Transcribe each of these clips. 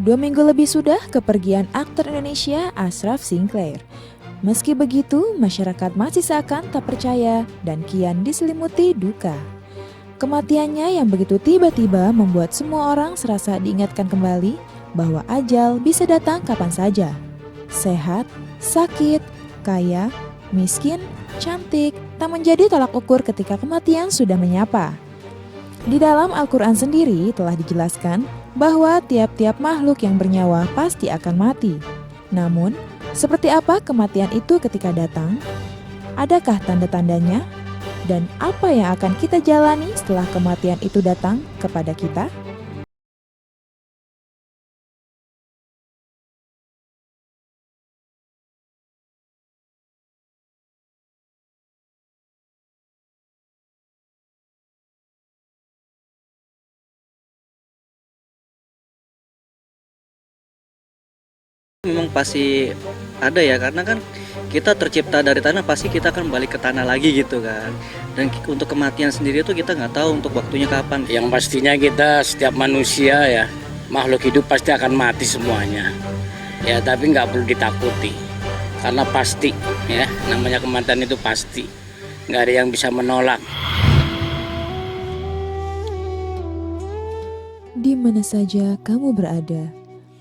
2 minggu lebih sudah kepergian aktor Indonesia Ashraf Sinclair. Meski begitu, masyarakat masih seakan tak percaya dan kian diselimuti duka. Kematiannya yang begitu tiba-tiba membuat semua orang serasa diingatkan kembali bahwa ajal bisa datang kapan saja. Sehat, sakit, kaya, miskin, cantik, tak menjadi tolak ukur ketika kematian sudah menyapa. Di dalam Al-Quran sendiri telah dijelaskan bahwa tiap-tiap makhluk yang bernyawa pasti akan mati. Namun, seperti apa kematian itu ketika datang? Adakah tanda-tandanya? Dan apa yang akan kita jalani setelah kematian itu datang kepada kita? Memang pasti ada ya, karena kan kita tercipta dari tanah, pasti kita akan balik ke tanah lagi gitu kan. Dan untuk kematian sendiri itu kita nggak tahu untuk waktunya kapan. Yang pastinya kita setiap manusia ya, makhluk hidup pasti akan mati semuanya. Ya tapi nggak perlu ditakuti, karena pasti ya, namanya kematian itu pasti. Nggak ada yang bisa menolak. Di mana saja kamu berada,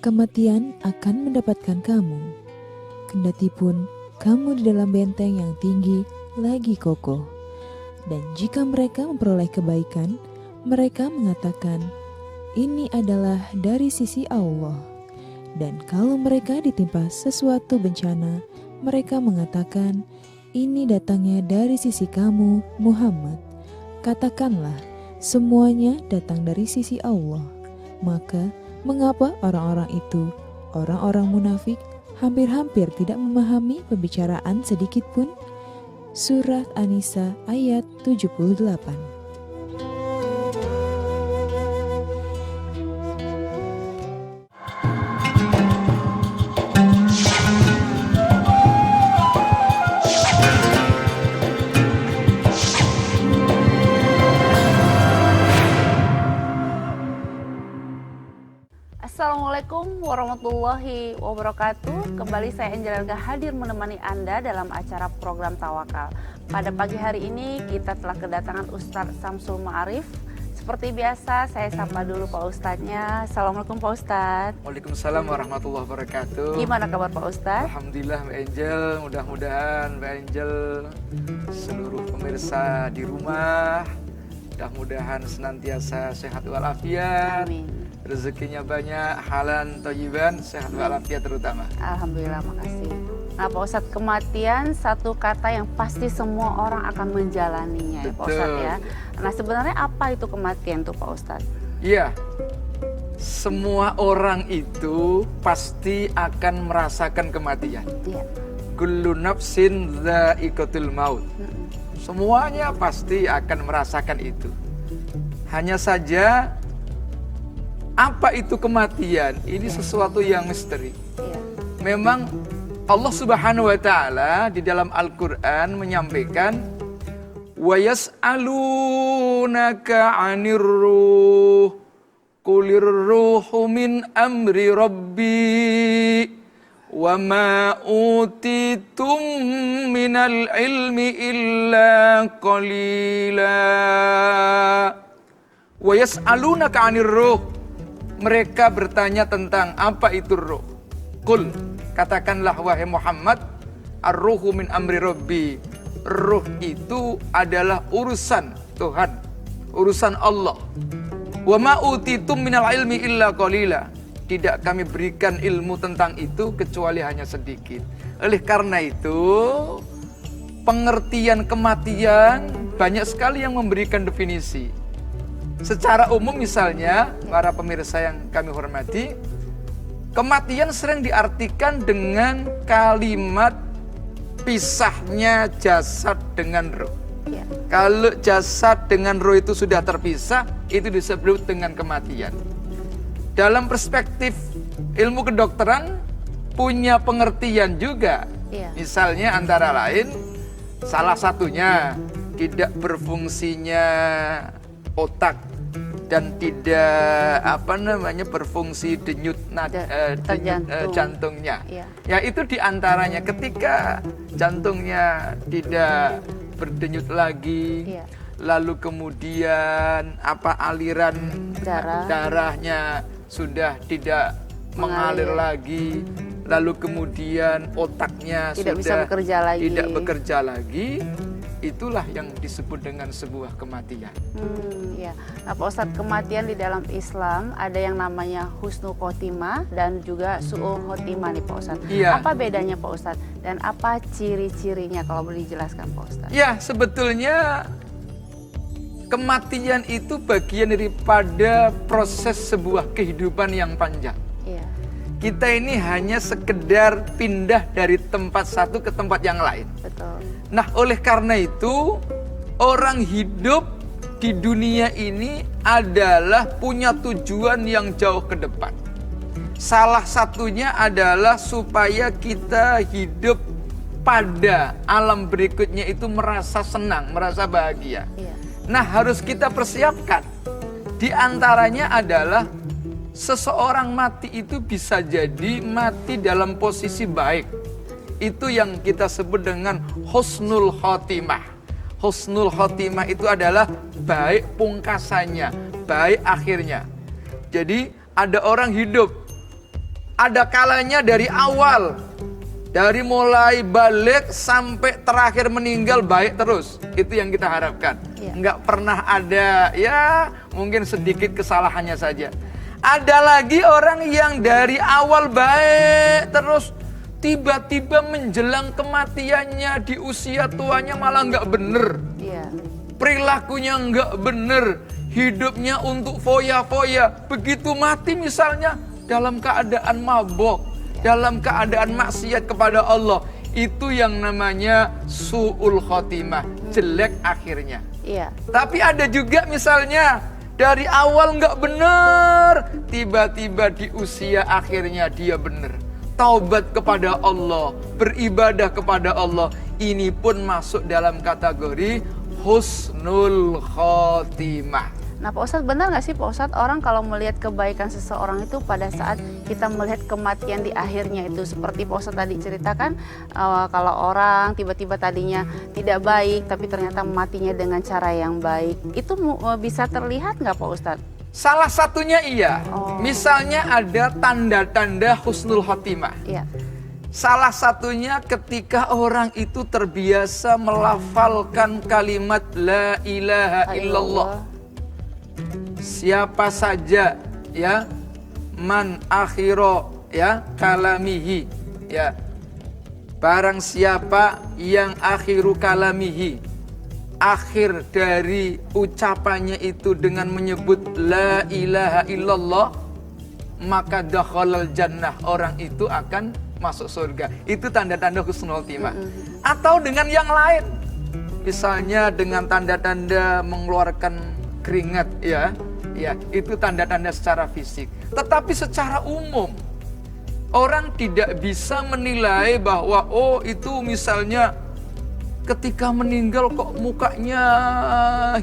kematian akan mendapatkan kamu. Kendatipun kamu di dalam benteng yang tinggi lagi kokoh. Dan jika mereka memperoleh kebaikan, mereka mengatakan, ini adalah dari sisi Allah. Dan kalau mereka ditimpa sesuatu bencana, mereka mengatakan, ini datangnya dari sisi kamu, Muhammad. Katakanlah, semuanya datang dari sisi Allah. Maka, mengapa orang-orang itu, orang-orang munafik, hampir-hampir tidak memahami pembicaraan sedikit pun? Surat An-Nisa ayat 78. Assalamualaikum warahmatullahi wabarakatuh. Kembali saya Angel Elga hadir menemani Anda dalam acara program Tawakal. Pada pagi hari ini kita telah kedatangan Ustadz Samsul Ma'arif. Seperti biasa saya sapa dulu Pak Ustadznya. Assalamualaikum Pak Ustadz. Waalaikumsalam warahmatullahi wabarakatuh. Gimana kabar Pak Ustadz? Alhamdulillah Mbak Angel, mudah-mudahan Mbak Angel, seluruh pemirsa di rumah, mudah-mudahan senantiasa sehat walafiat. Amin. Rezekinya banyak, halan, thayyiban, sehat walafiat terutama. Alhamdulillah, makasih. Nah Pak Ustadz, kematian satu kata yang pasti semua orang akan menjalaninya ya Pak Ustadz ya. Nah sebenarnya apa itu kematian tuh Pak Ustadz? Iya, semua orang itu pasti akan merasakan kematian. Iya. Kullu nafsin dha'iqatul maut. Semuanya pasti akan merasakan itu. Hanya saja apa itu kematian? Ini sesuatu yang misteri. Iya. Memang Allah Subhanahu wa taala di dalam Al-Qur'an menyampaikan wa yas'alunaka 'anir ruh qulir ruhu min amri rabbi wa ma utitum minal ilmi illa qalila wa yas'alunaka 'anir ruh. Mereka bertanya tentang apa itu ruh. Qul, katakanlah wahai Muhammad, ar-ruhu min amri rabbi. Ruh itu adalah urusan Tuhan, urusan Allah. Wa ma utitum minal ilmi illa qalila. Tidak kami berikan ilmu tentang itu kecuali hanya sedikit. Oleh karena itu, pengertian kematian banyak sekali yang memberikan definisi. Secara umum misalnya, para pemirsa yang kami hormati, kematian sering diartikan dengan kalimat pisahnya jasad dengan roh. Ya. Kalau jasad dengan roh itu sudah terpisah, itu disebut dengan kematian. Dalam perspektif ilmu kedokteran, punya pengertian juga. Ya. Misalnya antara lain, salah satunya tidak berfungsinya otak dan tidak berfungsi denyut jantungnya. Iya. Ya itu diantaranya ketika jantungnya tidak berdenyut lagi, Iya. lalu kemudian aliran darahnya sudah tidak mengalir lagi, lalu kemudian otaknya Tidak bisa sudah bekerja bekerja lagi, itulah yang disebut dengan sebuah kematian. Ya. Nah, Pak Ustadz, kematian di dalam Islam ada yang namanya husnul khotimah dan juga su'ul khotimah nih Pak Ustadz. Iya. Apa bedanya Pak Ustadz dan apa ciri-cirinya kalau boleh dijelaskan Pak Ustadz? Ya, sebetulnya kematian itu bagian daripada proses sebuah kehidupan yang panjang. Iya. Kita ini hanya sekedar pindah dari tempat satu ke tempat yang lain. Betul. Nah, oleh karena itu, orang hidup di dunia ini adalah punya tujuan yang jauh ke depan. Salah satunya adalah supaya kita hidup pada alam berikutnya itu merasa senang, merasa bahagia. Iya. Nah, harus kita persiapkan. Di antaranya adalah seseorang mati itu bisa jadi mati dalam posisi baik. Itu yang kita sebut dengan husnul khotimah. Husnul khotimah itu adalah baik pungkasannya, baik akhirnya. Jadi ada orang hidup, ada kalanya dari awal, dari mulai balik sampai terakhir meninggal baik terus. Itu yang kita harapkan. Nggak pernah ada, ya mungkin sedikit kesalahannya saja. Ada lagi orang yang dari awal baik terus, tiba-tiba menjelang kematiannya di usia tuanya malah nggak bener. Iya. Perilakunya nggak bener, hidupnya untuk foya-foya. Begitu mati misalnya dalam keadaan mabok, dalam keadaan maksiat kepada Allah. Itu yang namanya su'ul khotimah, jelek akhirnya. Iya. Tapi ada juga misalnya dari awal nggak bener, tiba-tiba di usia akhirnya dia bener. Taubat kepada Allah, beribadah kepada Allah, ini pun masuk dalam kategori husnul khotimah. Nah Pak Ustadz, benar nggak sih Pak Ustadz, orang kalau melihat kebaikan seseorang itu pada saat kita melihat kematian di akhirnya itu, seperti Pak Ustadz tadi ceritakan, kalau orang tiba-tiba tadinya tidak baik tapi ternyata matinya dengan cara yang baik, itu bisa terlihat nggak Pak Ustadz? Salah satunya iya. Misalnya ada tanda-tanda husnul khotimah. Iya. Salah satunya ketika orang itu terbiasa melafalkan kalimat la ilaha illallah. Siapa saja ya, man akhiro ya kalamihi ya. Barang siapa yang akhiru kalamihi, akhir dari ucapannya itu dengan menyebut la ilaha illallah, maka dakhalal jannah, orang itu akan masuk surga. Itu tanda-tanda husnul khotimah. Atau dengan yang lain, misalnya dengan tanda-tanda mengeluarkan keringat, ya itu tanda-tanda secara fisik. Tetapi secara umum orang tidak bisa menilai bahwa itu misalnya ketika meninggal kok mukanya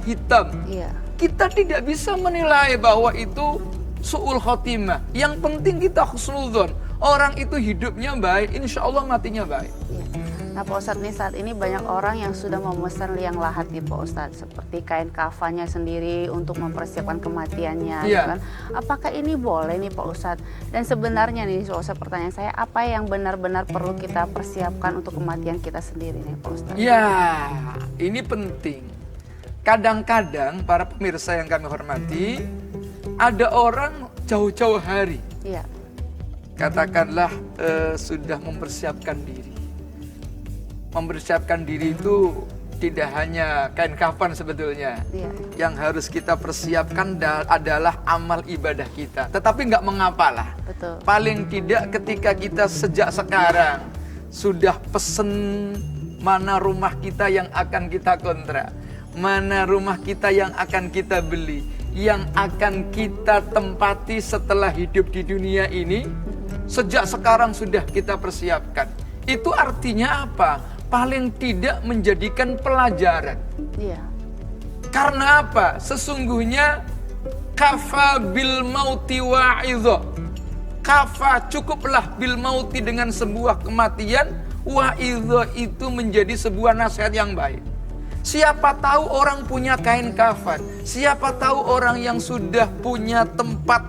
hitam. Iya. Kita tidak bisa menilai bahwa itu su'ul khotimah. Yang penting kita husnudzon. Orang itu hidupnya baik, insya Allah matinya baik. Iya. Nah Pak Ustadz, nih saat ini banyak orang yang sudah memesan liang lahat nih Pak Ustadz, seperti kain kafannya sendiri untuk mempersiapkan kematiannya, Iya. gitu kan? Apakah ini boleh nih Pak Ustadz? Dan sebenarnya nih Pak Ustadz, pertanyaan saya, apa yang benar-benar perlu kita persiapkan untuk kematian kita sendiri nih Pak Ustadz? Ya, ini penting. Kadang-kadang para pemirsa yang kami hormati, ada orang jauh-jauh hari, Iya. katakanlah sudah mempersiapkan diri. Mempersiapkan diri itu tidak hanya kain kafan sebetulnya. Iya. Yang harus kita persiapkan adalah amal ibadah kita. Tetapi nggak mengapalah. Betul. Paling tidak ketika kita sejak sekarang sudah pesen mana rumah kita yang akan kita kontrak, mana rumah kita yang akan kita beli, yang akan kita tempati setelah hidup di dunia ini, sejak sekarang sudah kita persiapkan. Itu artinya apa? Paling tidak menjadikan pelajaran. Iya. Karena apa? Sesungguhnya kafa bil mauti wa'idha. Kafa, cukuplah bil mauti dengan sebuah kematian, wa'idha itu menjadi sebuah nasihat yang baik. Siapa tahu orang punya kain kafan, siapa tahu orang yang sudah punya tempat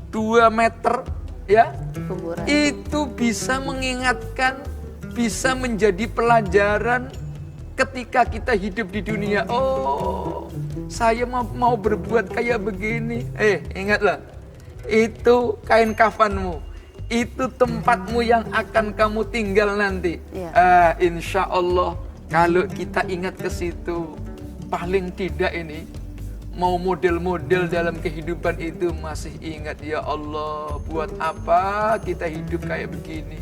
2 meter, ya, Kuburan. itu bisa mengingatkan, bisa menjadi pelajaran ketika kita hidup di dunia. Oh, saya mau berbuat kayak begini. Ingatlah, itu kain kafanmu, itu tempatmu yang akan kamu tinggal nanti. Iya. Insya Allah kalau kita ingat ke situ, paling tidak ini mau model-model dalam kehidupan itu masih ingat, ya Allah, buat apa kita hidup kayak begini?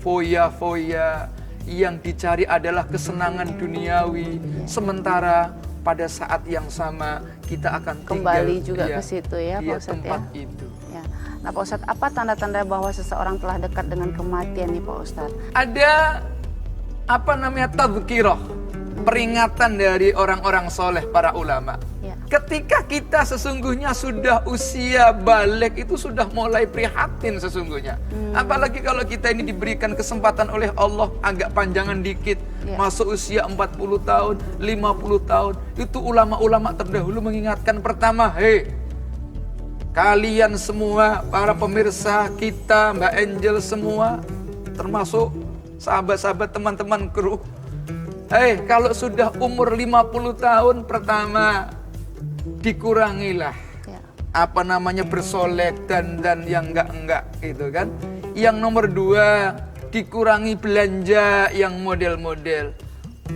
Foya-foya yang dicari adalah kesenangan duniawi, sementara pada saat yang sama kita akan Kembali tinggal, juga ke situ ya, Pak Ustadz, tempat ya. itu. Ya. Nah, Pak Ustadz, apa tanda-tanda bahwa seseorang telah dekat dengan kematian nih, Pak Ustadz? Ada tadzkirah, peringatan dari orang-orang soleh, para ulama. Ya. Ketika kita sesungguhnya sudah usia balik, itu sudah mulai prihatin sesungguhnya. Apalagi kalau kita ini diberikan kesempatan oleh Allah agak panjangan dikit, Ya. masuk usia 40 tahun, 50 tahun. Itu ulama-ulama terdahulu mengingatkan pertama, kalian semua, para pemirsa kita, Mbak Angel semua, termasuk sahabat-sahabat teman-teman kru. Kalau sudah umur 50 tahun, pertama dikurangilah Ya. bersolek dan yang enggak gitu kan. Yang nomor 2, dikurangi belanja yang model-model.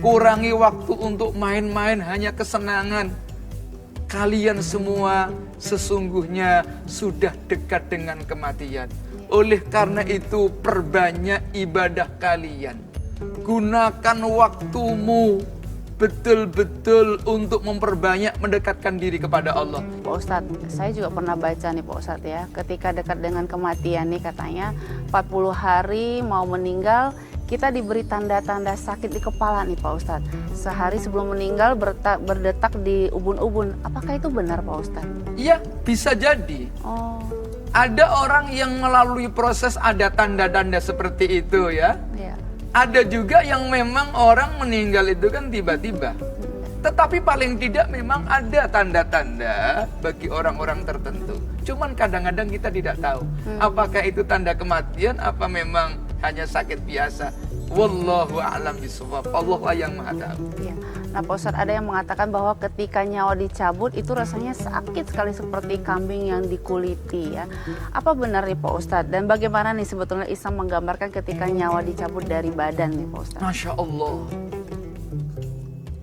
Kurangi waktu untuk main-main hanya kesenangan. Kalian semua sesungguhnya sudah dekat dengan kematian. Oleh karena itu, perbanyak ibadah kalian. Gunakan waktumu betul-betul untuk memperbanyak mendekatkan diri kepada Allah. Pak Ustadz, saya juga pernah baca nih Pak Ustadz ya, ketika dekat dengan kematian nih katanya 40 hari mau meninggal, kita diberi tanda-tanda sakit di kepala nih Pak Ustadz. Sehari sebelum meninggal berdetak di ubun-ubun. Apakah itu benar Pak Ustadz? Iya, bisa jadi. Oh, Ada orang yang melalui proses ada tanda-tanda seperti itu ya. ya. Ada juga yang memang orang meninggal itu kan tiba-tiba. Tetapi paling tidak memang ada tanda-tanda bagi orang-orang tertentu. Cuman kadang-kadang kita tidak tahu apakah itu tanda kematian, apa memang hanya sakit biasa. Wallahu a'lam bishawab. Allah lah yang maha tahu. Ya. Nah Pak Ustadz, ada yang mengatakan bahwa ketika nyawa dicabut itu rasanya sakit sekali seperti kambing yang dikuliti ya. Apa benar nih Pak Ustadz? Dan bagaimana nih sebetulnya Islam menggambarkan ketika nyawa dicabut dari badan nih Pak Ustadz? Masya Allah.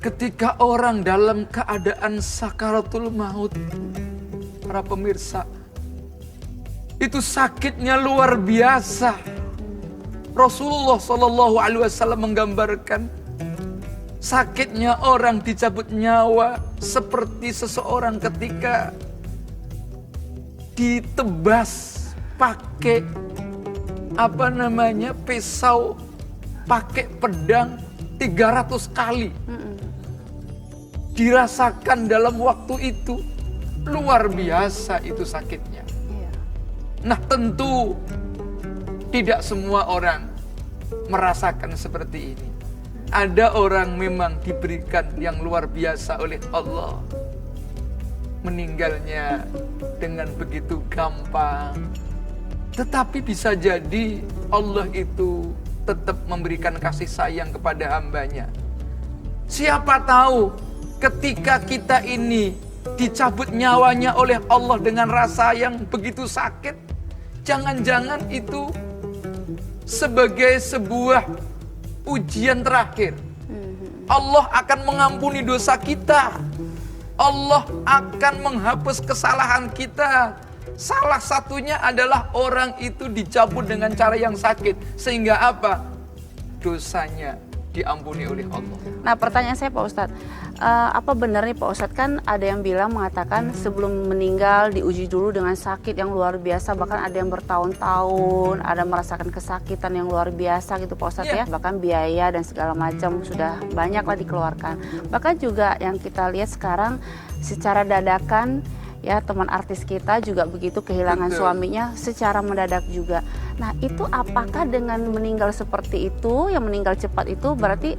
Ketika orang dalam keadaan sakaratul maut, para pemirsa, itu sakitnya luar biasa. Rasulullah SAW menggambarkan sakitnya orang dicabut nyawa seperti seseorang ketika ditebas pakai pisau, pakai pedang 300 kali. Dirasakan dalam waktu itu luar biasa itu sakitnya. Iya. Nah tentu tidak semua orang merasakan seperti ini. Ada orang memang diberikan yang luar biasa oleh Allah. Meninggalnya dengan begitu gampang. Tetapi bisa jadi Allah itu tetap memberikan kasih sayang kepada hambanya. Siapa tahu ketika kita ini dicabut nyawanya oleh Allah dengan rasa yang begitu sakit, jangan-jangan itu sebagai sebuah ujian terakhir. Allah akan mengampuni dosa kita. Allah akan menghapus kesalahan kita. Salah satunya adalah orang itu dicabut dengan cara yang sakit. Sehingga apa? Dosanya diampuni oleh Allah. Nah pertanyaan saya Pak Ustadz, apa benar nih Pak Ustadz, kan ada yang bilang mengatakan sebelum meninggal diuji dulu dengan sakit yang luar biasa, bahkan ada yang bertahun-tahun, ada merasakan kesakitan yang luar biasa gitu Pak Ustadz ya, bahkan biaya dan segala macam sudah banyaklah dikeluarkan. Bahkan juga yang kita lihat sekarang secara dadakan Ya, teman artis kita juga begitu, kehilangan Betul. suaminya secara mendadak juga. Nah, itu apakah dengan meninggal seperti itu, yang meninggal cepat itu berarti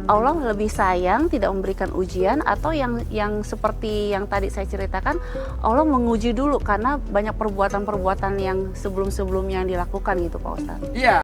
Allah lebih sayang, tidak memberikan ujian, atau yang seperti yang tadi saya ceritakan, Allah menguji dulu karena banyak perbuatan-perbuatan yang sebelum-sebelumnya yang dilakukan gitu Pak Ustadz? Iya,